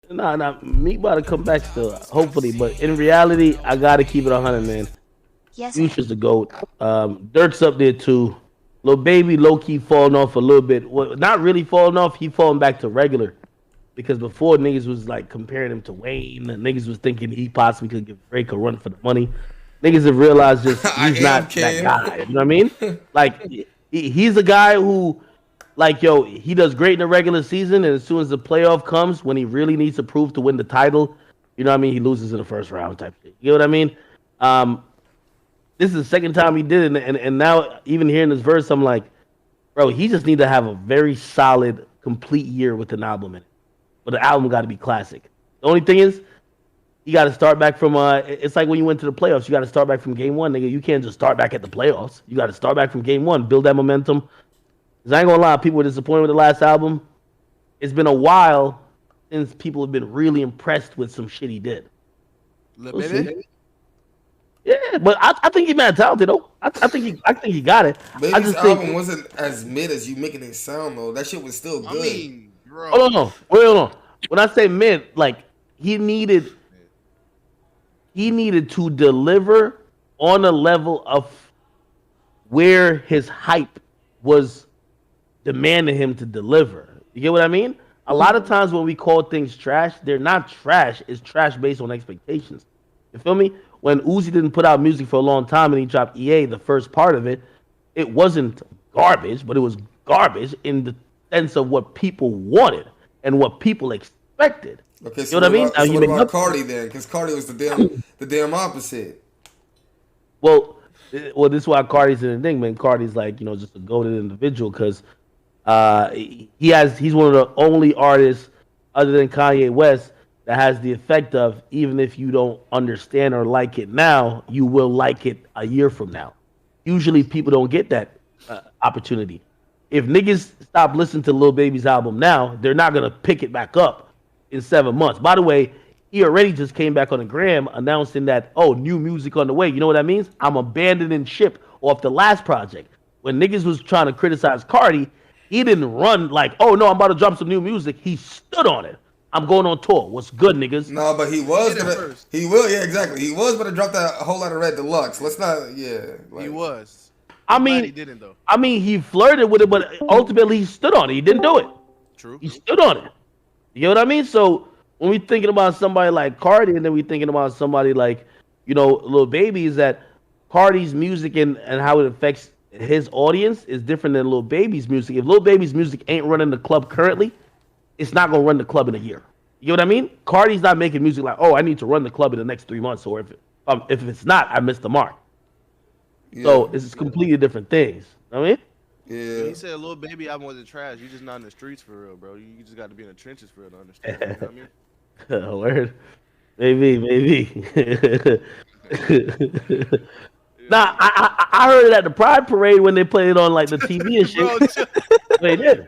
Nah, me about to come back still, hopefully. But in reality, I gotta keep it 100, man. Yes, sir. Future's the goat. Dirt's up there too. Lil Baby low key falling off a little bit. Well, not really falling off. He falling back to regular because before niggas was like comparing him to Wayne. And niggas was thinking he possibly could give Drake a run for the money. Niggas have realized just I he's am not that King. guy. You know what I mean? Like he's a guy who, like yo, he does great in the regular season, and as soon as the playoff comes, when he really needs to prove to win the title, you know what I mean? He loses in the first round type shit. You know what I mean? Um, this is the second time he did it, and now even hearing this verse, I'm like, bro, he just need to have a very solid, complete year with an album in it. But the album got to be classic. The only thing is, you got to start back from. It's like when you went to the playoffs, you got to start back from game one, nigga. You can't just start back at the playoffs. You got to start back from game one, build that momentum. Cause I ain't gonna lie, people were disappointed with the last album. It's been a while since people have been really impressed with some shit he did. Lil We'll Baby? see. Yeah, but I think he's mad talented though. I think he got it. I Baby's just album think wasn't as mid as you making it sound though. That shit was still I good. mean, bro. hold on, no. Wait, hold on. When I say mid, like he needed to deliver on a level of where his hype was demanding him to deliver. You get what I mean? A lot of times when we call things trash, they're not trash. It's trash based on expectations. You feel me? When Uzi didn't put out music for a long time and he dropped EA, the first part of it, it wasn't garbage, but it was garbage in the sense of what people wanted and what people expected. Okay, You know what I mean? Now so you what make about up. Cardi then? Because Cardi was the damn opposite. Well, this is why Cardi's in the thing, man. Cardi's like, just a goated individual because he's one of the only artists other than Kanye West that has the effect of even if you don't understand or like it now, you will like it a year from now. Usually people don't get that opportunity. If niggas stop listening to Lil Baby's album now, they're not gonna pick it back up in 7 months. By the way, he already just came back on the gram announcing that, oh, new music on the way. You know what that means? I'm abandoning ship off the last project. When niggas was trying to criticize Cardi, he didn't run like, oh no, I'm about to drop some new music. He stood on it. I'm going on tour. What's good, niggas? No, but he was Hit it gonna. first. He will, yeah, exactly. He was gonna drop that whole lot of Red Deluxe. Let's not, yeah. Like, He was. I I'm glad he mean, didn't though. he flirted with it, but ultimately he stood on it. He didn't do it. True. He stood on it. You know what I mean? So when we thinking about somebody like Cardi, and then we thinking about somebody like, Lil Baby, is that Cardi's music and how it affects his audience is different than Lil Baby's music. If Lil Baby's music ain't running the club currently, it's not gonna run the club in a year. You know what I mean? Cardi's not making music like, oh, I need to run the club in the next 3 months, or if it's not, I missed the mark. yeah, So it's completely different things. You know what I mean? yeah. He said Lil Baby album wasn't trash. You just not in the streets for real, bro. You just got to be in the trenches for real to understand. You know what I mean? Word. Maybe. Nah, I heard it at the Pride Parade when they played it on like the TV and Bro, shit. They did.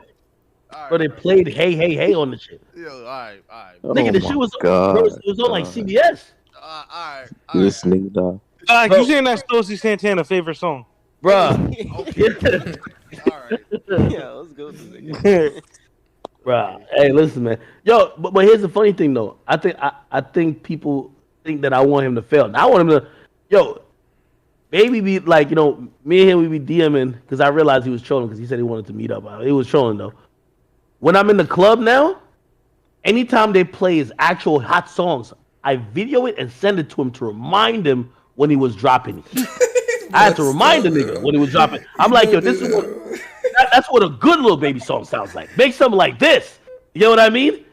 all Bro, right, they bro. played Hey Hey Hey on the shit. Yo, all right, all right. Oh Nigga, the my shit was God, bro, it was on like God. CBS. All right, all This right. nigga, dog. Bro. You saying that's Stosy Santana's favorite song? Bruh. Okay. All right. Yeah, let's go to the nigga. Bruh. Hey, listen, man. Yo, but here's the funny thing though. I think people think that I want him to fail. Now, I want him to Baby be like, me and him we be DMing because I realized he was trolling because he said he wanted to meet up. He was trolling though. When I'm in the club now, anytime they play his actual hot songs, I video it and send it to him to remind him when he was dropping it. I had to remind the nigga when he was dropping. I'm like, yo, this is that's what a good Lil Baby song sounds like. Make something like this. You know what I mean?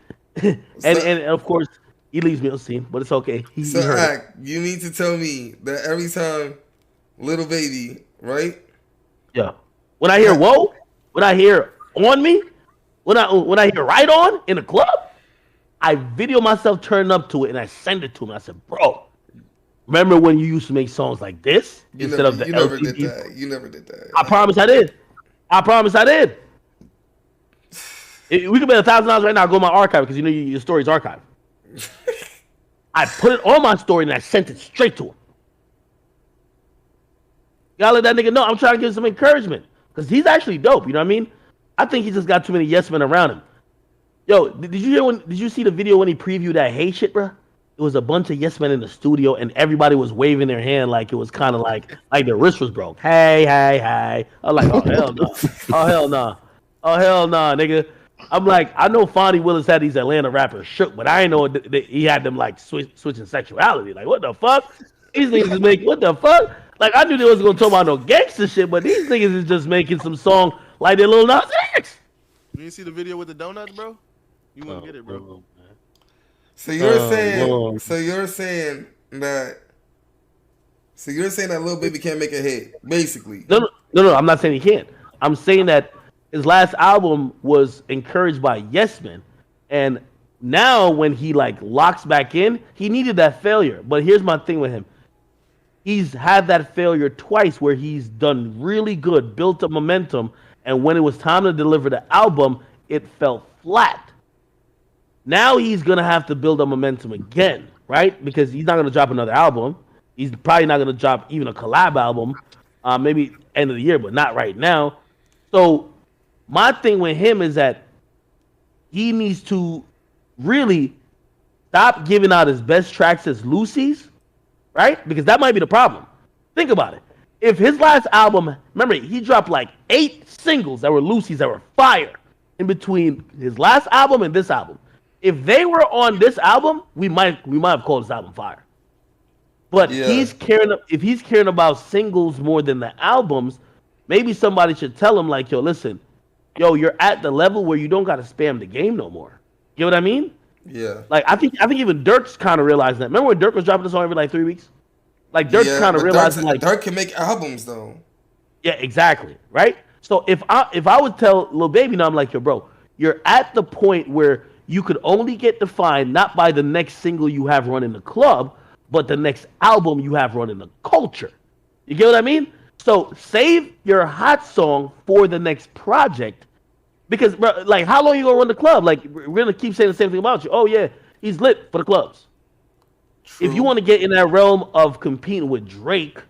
and of course he leaves me unseen, but it's okay. He So, heard it. Act, you need to tell me that every time Little Baby, right? Yeah. When I hear whoa, when I hear on me, when I hear right on in the club, I video myself turning up to it and I send it to him. I said, bro, remember when you used to make songs like this instead of the you never LCD? did that. You never did that. I promise I did. We could bet $1,000 right now. Go to my archive because your story's archived. I put it on my story and I sent it straight to him. Gotta let that nigga know I'm trying to give him some encouragement because he's actually dope. You know what I mean? I think he just got too many yes men around him. Yo, did you see the video when he previewed that Hey shit, bro? It was a bunch of yes men in the studio, and everybody was waving their hand like it was kind of like their wrist was broke. Hey, hey, hey! I'm like, oh hell no, oh hell no, oh hell no, nigga. I'm like, I know Fonnie Willis had these Atlanta rappers shook, but I ain't know he had them like switching sexuality. Like, what the fuck? These niggas is making what the fuck? Like, I knew they wasn't gonna talk about no gangster shit, but these niggas is just making some song like their Lil Nas X. You didn't see the video with the donuts, bro? You wouldn't get it, bro. So you're saying, that Lil Baby can't make a hit, basically. No. I'm not saying he can't. I'm saying that his last album was encouraged by yes men, and now when he like locks back in, he needed that failure. But here's my thing with him: he's had that failure twice where he's done really good, built up momentum, and when it was time to deliver the album, it fell flat. Now he's gonna have to build up momentum again, right? Because he's not gonna drop another album. He's probably not gonna drop even a collab album, maybe end of the year, but not right now. So my thing with him is that he needs to really stop giving out his best tracks as Lucy's, right? Because that might be the problem. Think about it. If his last album, remember, he dropped like 8 singles that were Lucy's that were fire in between his last album and this album. If they were on this album, we might have called this album fire. But if he's caring about singles more than the albums, maybe somebody should tell him like, yo, listen, yo, you're at the level where you don't gotta spam the game no more. You know what I mean? Yeah. Like I think even Dirk's kind of realized that. Remember when Dirk was dropping a song every like 3 weeks? Like Dirk's kind of realizing like Dirk can make albums though. Yeah, exactly. Right? So if I would tell Lil Baby now, I'm like, yo, bro, you're at the point where you could only get defined not by the next single you have run in the club, but the next album you have run in the culture. You get what I mean? So save your hot song for the next project. Because, bro, like, how long you gonna run the club? Like, we're gonna keep saying the same thing about you. Oh, yeah, he's lit for the clubs. True. If you want to get in that realm of competing with Drake,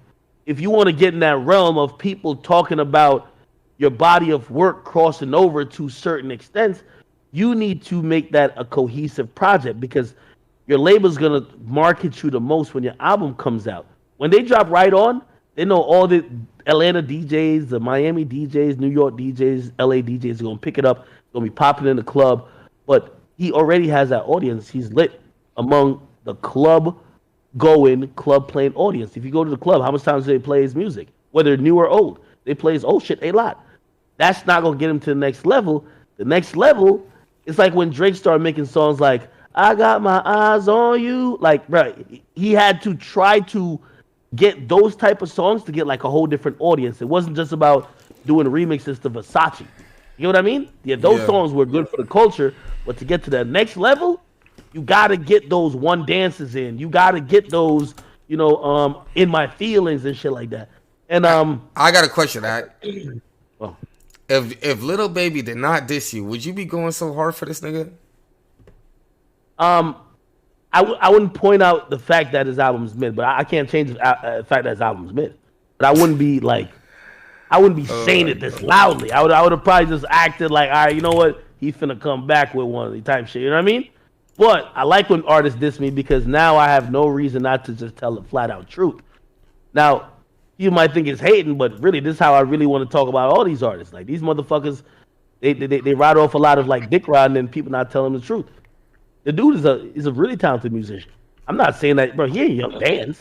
if you want to get in that realm of people talking about your body of work crossing over to certain extents, you need to make that a cohesive project because your label's going to market you the most when your album comes out. When they drop Right On, they know all the Atlanta DJs, the Miami DJs, New York DJs, LA DJs are going to pick it up. It's going to be popping in the club. But he already has that audience. He's lit among the club-going, club-playing audience. If you go to the club, how much times do they play his music? Whether new or old. They play his old shit a lot. That's not going to get him to the next level. The next level, it's like when Drake started making songs like, I got my eyes on you. Like, bro, he had to try to get those type of songs to get like a whole different audience. It wasn't just about doing remixes to Versace. You know what I mean? Yeah, those songs were good for the culture, but to get to that next level, you got to get those one dances in. You got to get those, in my feelings and shit like that. And I got a question, well, If Lil Baby did not diss you, would you be going so hard for this nigga? I wouldn't point out the fact that his album's mid, but I can't change the fact that his album's mid. But I wouldn't be saying it this loudly. I would have probably just acted like, all right, you know what? He finna come back with one of the type shit. You know what I mean? But I like when artists diss me because now I have no reason not to just tell the flat out truth. Now, you might think it's hating, but really, this is how I really want to talk about all these artists. Like these motherfuckers, they ride off a lot of like dick riding and people not telling the truth. The dude is a really talented musician. I'm not saying that, bro. He ain't Young Bands,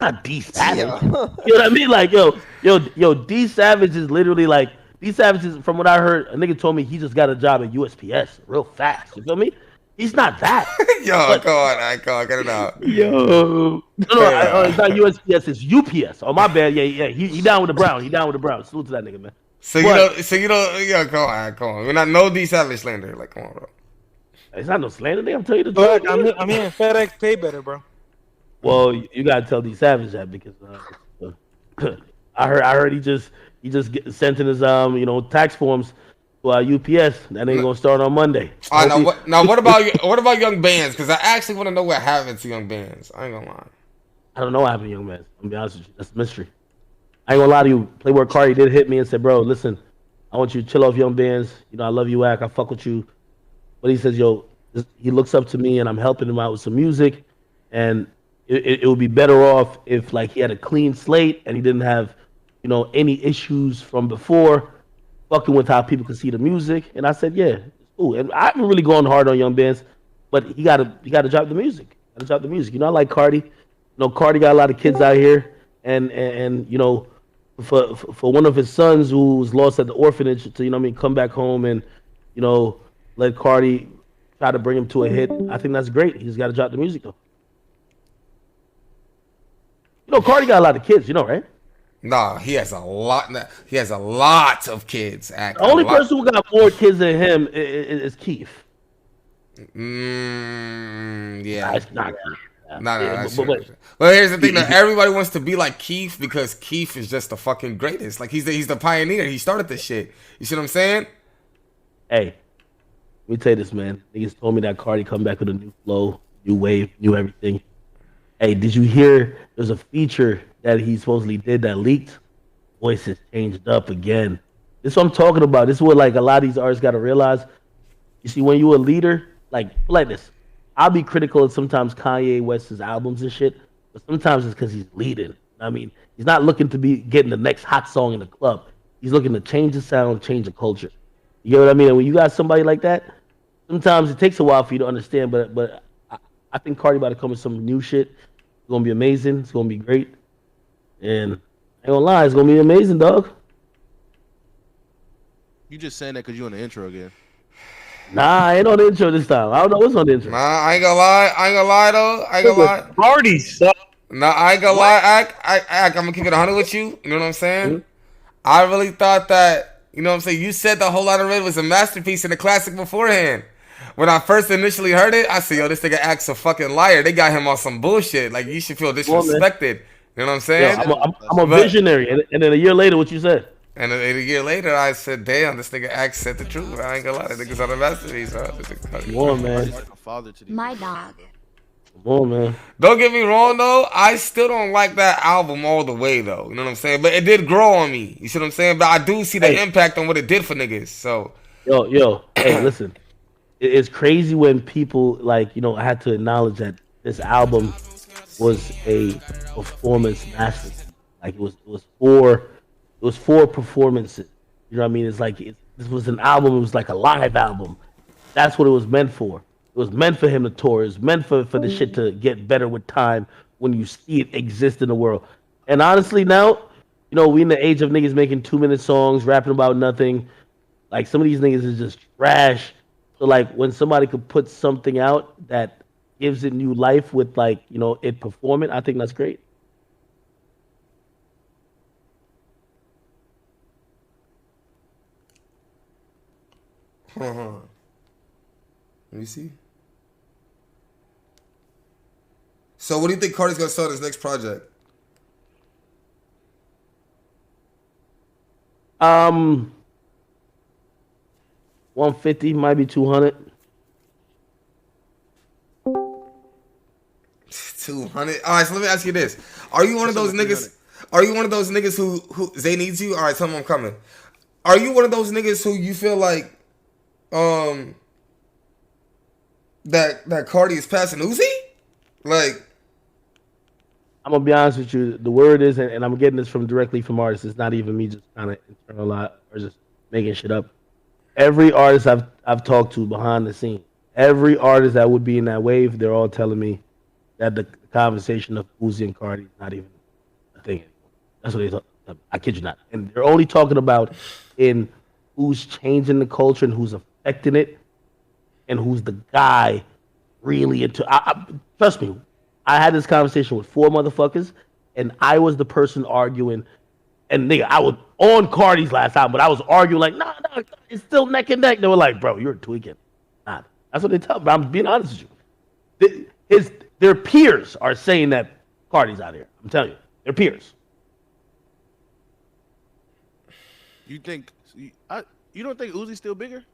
not D Savage. Yeah. You know what I mean? Like yo, D Savage is literally like D Savage is. From what I heard, a nigga told me he just got a job at USPS real fast. You feel me? He's not that. Come on, get it out. Yo, no, it's not USPS. It's UPS. Oh my bad. Yeah. He down with the Brown. He down with the Brown. Salute to that nigga, man. So you know, come on. We're not no D Savage slander. Like, come on, bro. It's not no slander, nigga. I'm telling you the truth. I mean, FedEx pay better, bro. Well, you gotta tell D Savage that because I heard he just sent in his tax forms to UPS. That ain't gonna start on Monday. All right, now what about Young Bands? Because I actually want to know what happened to Young Bands. I ain't gonna lie. I don't know what happened to Young Bands. I'm gonna be honest with you. That's a mystery. I ain't gonna lie to you. Playboy Cardi did hit me and said, bro, listen, I want you to chill off Young Bands. I love you, Ack. I fuck with you. but he says, yo, he looks up to me, and I'm helping him out with some music, and it would be better off if like he had a clean slate and he didn't have, any issues from before, fucking with how people can see the music. And I said, yeah, it's cool. And I haven't really gone hard on young bands, but he gotta drop the music. Gotta drop the music. I like Cardi. Cardi got a lot of kids out here, and for one of his sons who was lost at the orphanage to come back home and let Cardi try to bring him to a hit. I think that's great. He's got to drop the music though. Cardi got a lot of kids, right? Nah, he has a lot. He has a lot of kids. The only person who got more kids than him is Keith. Yeah. Nah, it's not Keith. But here's the thing: that everybody wants to be like Keith because Keith is just the fucking greatest. Like he's the pioneer. He started this shit. You see what I'm saying? Hey, let me tell you this, man. Niggas told me that Cardi come back with a new flow, new wave, new everything. Hey, did you hear? There's a feature that he supposedly did that leaked. Voices changed up again. This is what I'm talking about. This is what like a lot of these artists got to realize. You see, when you're a leader, like this, I'll be critical of sometimes Kanye West's albums and shit, but sometimes it's because he's leading. I mean, he's not looking to be getting the next hot song in the club. He's looking to change the sound, change the culture. You get what I mean? And when you got somebody like that, sometimes it takes a while for you to understand. But I think Cardi about to come with some new shit. It's gonna be amazing. It's gonna be great. And I ain't gonna lie, it's gonna be amazing, dog. You just saying that because you on the intro again. Nah, I ain't on the intro this time. I don't know what's on the intro. Nah, I ain't gonna lie though. I ain't gonna lie. Party suck. Nah, I ain't gonna lie. I'm gonna keep it 100 with you. You know what I'm saying? Mm-hmm. I really thought that. You know what I'm saying? You said the Whole Lotta Red was a masterpiece and a classic beforehand. When I first initially heard it, I said, yo, this nigga acts a fucking liar. They got him on some bullshit. Like, you should feel disrespected. You know what I'm saying? Yeah, I'm a visionary. And then a year later, what you said? And a year later, I said, damn, this nigga said the truth. I ain't gonna lie. That nigga's on a masterpiece, bro. Come on, man. My dog. Come on, man. Don't get me wrong, though. I still don't like that album all the way, though. You know what I'm saying? But it did grow on me. You see what I'm saying? But I do see the impact on what it did for niggas. So, yo, hey, listen. It's crazy when people I had to acknowledge that this album was a performance masterpiece. Like it was four performances. You know what I mean? It's like this was an album. It was like a live album. That's what it was meant for. It was meant for him to tour. It was meant for the shit to get better with time when you see it exist in the world. And honestly, now, we in the age of niggas making 2-minute songs, rapping about nothing. Like some of these niggas is just trash. So like when somebody could put something out that gives it new life with it performing, I think that's great. let me see. So what do you think Cardi's gonna sell his next project? 150, might be 200. 200. All right, so let me ask you this: Are you one of those niggas? Are you one of those niggas who Zay needs you? All right, tell him I'm coming. Are you one of those niggas who you feel like that Cardi is passing Uzi? Like, I'm gonna be honest with you. The word is, and I'm getting this directly from artists. It's not even me just kind of internalize or just making shit up. Every artist I've talked to behind the scene, every artist that would be in that wave, they're all telling me that the conversation of Uzi and Carti is not even a thing anymore. That's what they thought. I kid you not. And they're only talking about in who's changing the culture and who's affecting it, and who's the guy really into. Trust me, I had this conversation with 4 motherfuckers, and I was the person arguing. And nigga, I was on Cardi's last album, but I was arguing like, nah, it's still neck and neck. They were like, bro, you're tweaking. Nah, that's what they tell me. I'm being honest with you. Their peers are saying that Cardi's out here. I'm telling you, their peers. You think you don't think Uzi's still bigger?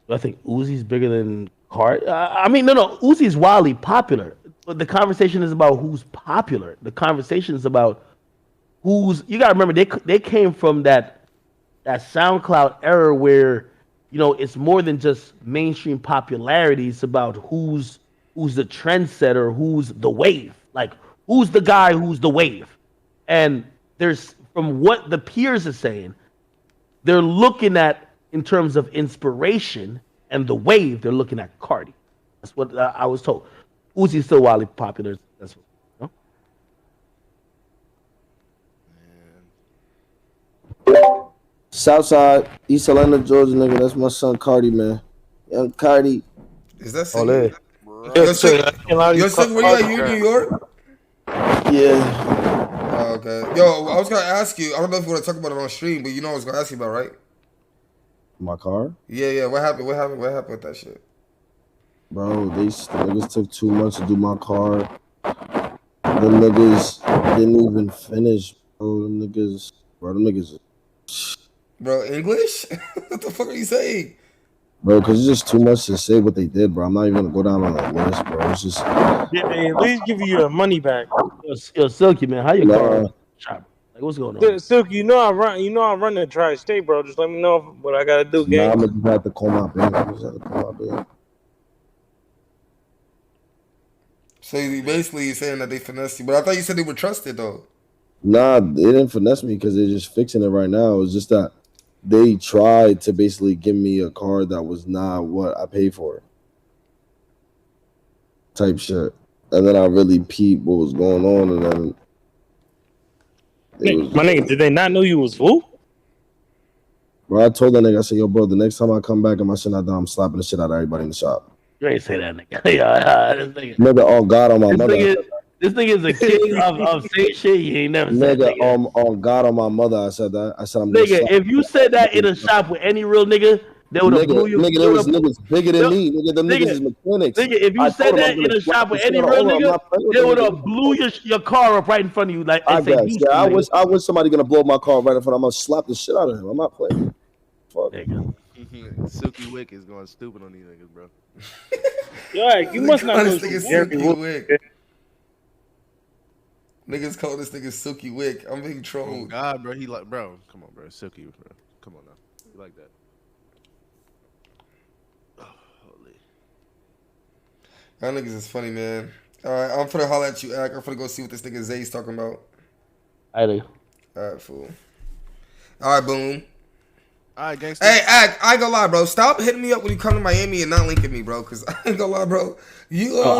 I think Uzi's bigger than Cardi. I mean, no. Uzi's wildly popular. But the conversation is about who's popular. The conversation is about who's. You gotta remember, they came from that SoundCloud era where it's more than just mainstream popularity. It's about who's the trendsetter, who's the wave. Like who's the guy who's the wave. And there's from what the peers are saying, they're looking at in terms of inspiration and the wave. They're looking at Cardi. That's what I was told. Uzi's still wildly popular. That's what. You know? Southside, East Atlanta, Georgia, nigga. That's my son Cardi, man. Young Cardi. Is that Ole. sick? Yo, sick, where you at? You in New York? Yeah. Oh, okay. Yo, I was gonna ask you. I don't know if you want to talk about it on stream, but you know what I was gonna ask you about, right? My car? Yeah. What happened? What happened with that shit? Bro, the niggas took 2 months to do my car. The niggas didn't even finish, bro. Them niggas. Bro, English? What the fuck are you saying? Bro, because it's just too much to say what they did, bro. I'm not even going to go down on that list, bro. It's just... Yeah, they at least give you your money back. Yo, Silky, man, how you car shop? Like, what's going on? Silk, I run the tri-state, bro. Just let me know what I gotta do, Nah, gang. I'm going to just have to call my bank. So you basically saying that they finessed you, but I thought you said they were trusted though. Nah, they didn't finesse me because they're just fixing it right now. It's just that they tried to basically give me a car that was not what I paid for. Type shit. And then I really peeped what was going on, and then My nigga, did they not know you was who? bro, I told that nigga, I said, yo, bro, the next time I come back and my shit not done, I'm slapping the shit out of everybody in the shop. You ain't say that, nigga. This nigga. Nigga, on God, on my mother. This nigga is a king of saying shit you ain't never said. Nigga, Nigga, on God, on my mother, I said that. I said, I'm gonna nigga, slap if you said that in a shop with any real nigga, they would have blew you. Nigga, there was niggas bigger than me. Nigga, them niggas is mechanics. Nigga, if you said that in a shop with any real nigga, they would have blew your car up right in front of you. Like, I and say, guess. Yeah, I wish somebody gonna blow my car right in front. I'm gonna slap the shit out of him. I'm not playing. Fuck. Nigga. Silky Wick is going stupid on these niggas, bro. Yo, you must not know This nigga Jerry Silky Wood. Wick. Niggas call this nigga Silky Wick. I'm being Oh trolled. God, bro, bro. Come on, bro, Silky, bro. Come on now, you like that? Oh, holy. Y'all niggas is funny, man. All right, I'm finna holler at you, Ak. I'm finna go see what this nigga Zay's talking about. I do. All right, fool. All right, boom. All right, gangster. Hey, Ak, I ain't gonna lie, bro. Stop hitting me up when you come to Miami and not linking me, bro. Cause I ain't gonna lie, bro. You No,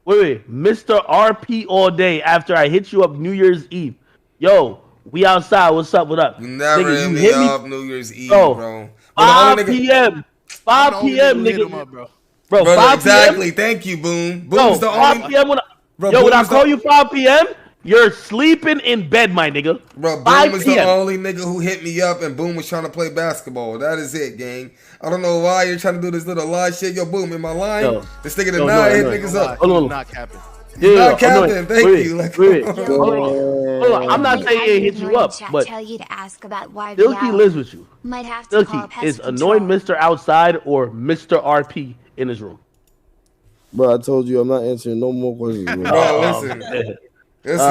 wait. Mr. RP all day after I hit you up New Year's Eve. Yo, we outside. What's up? What up? You never Nigga, hit you me up New Year's Eve, Bro, bro. 5 p.m. 5 p.m. nigga. Up, bro. Bro, Brother, 5 exactly. p.m. Thank you, Boom. Bro, Boom's the 5 only. p.m. Bro, when I Boom's call the- you 5 p.m., you're sleeping in bed, my nigga. Bro, 5 Boom is the p.m. only nigga who hit me up, and Boom was trying to play basketball. That is it, gang. I don't know why you're trying to do this little lie shit. Yo, Boom, in my line, Yo. this nigga Yo, did no, not hit no, niggas no. up. Hold on. Not capping. Not capping. Thank you. Like, wait. come on. Hold on. I'm not saying it hit you up, but tell you to ask about why Silky lives with you. might have to call Silky pest is control. annoying Mr. Outside or Mr. RP in his room. Bro, I told you I'm not answering no more questions. Bro. Bro, listen. Man. Listen,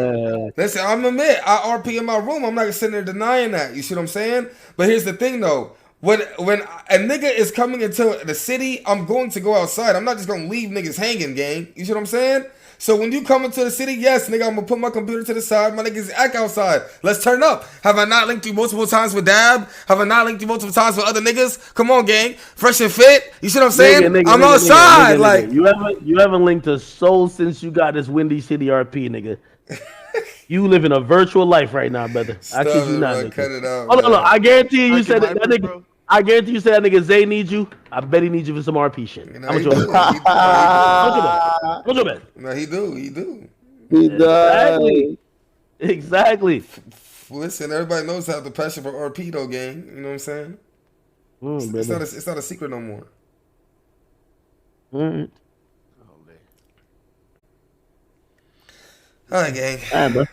Man. listen, I'm admit, I RP in my room. I'm not sitting there denying that. You see what I'm saying? But here's the thing, though. When a nigga is coming into the city, I'm going to go outside. I'm not just going to leave niggas hanging, gang. You see what I'm saying? So when you come into the city, yes, nigga, I'm going to put my computer to the side. My niggas act outside. Let's turn up. Have I not linked you multiple times with Dab? Have I not linked you multiple times with other niggas? Come on, gang. Fresh and fit. You see what I'm saying? I'm outside. Like, you haven't linked a soul since you got this Windy City RP, nigga. You live in a virtual life right now, brother. I kid you not. Bro, cut it out. Oh, no. I guarantee you said that Hyper, nigga. bro. I guarantee you said that nigga Zay needs you. I bet he needs you for some RP shit. You know, How much he you do. want? He How much you bet? No, he do. He do. He died. Exactly. Listen, everybody knows how the passion for RP though, gang. You know what I'm saying? It's not a secret no more. Mm. All right, gang. All right, bro.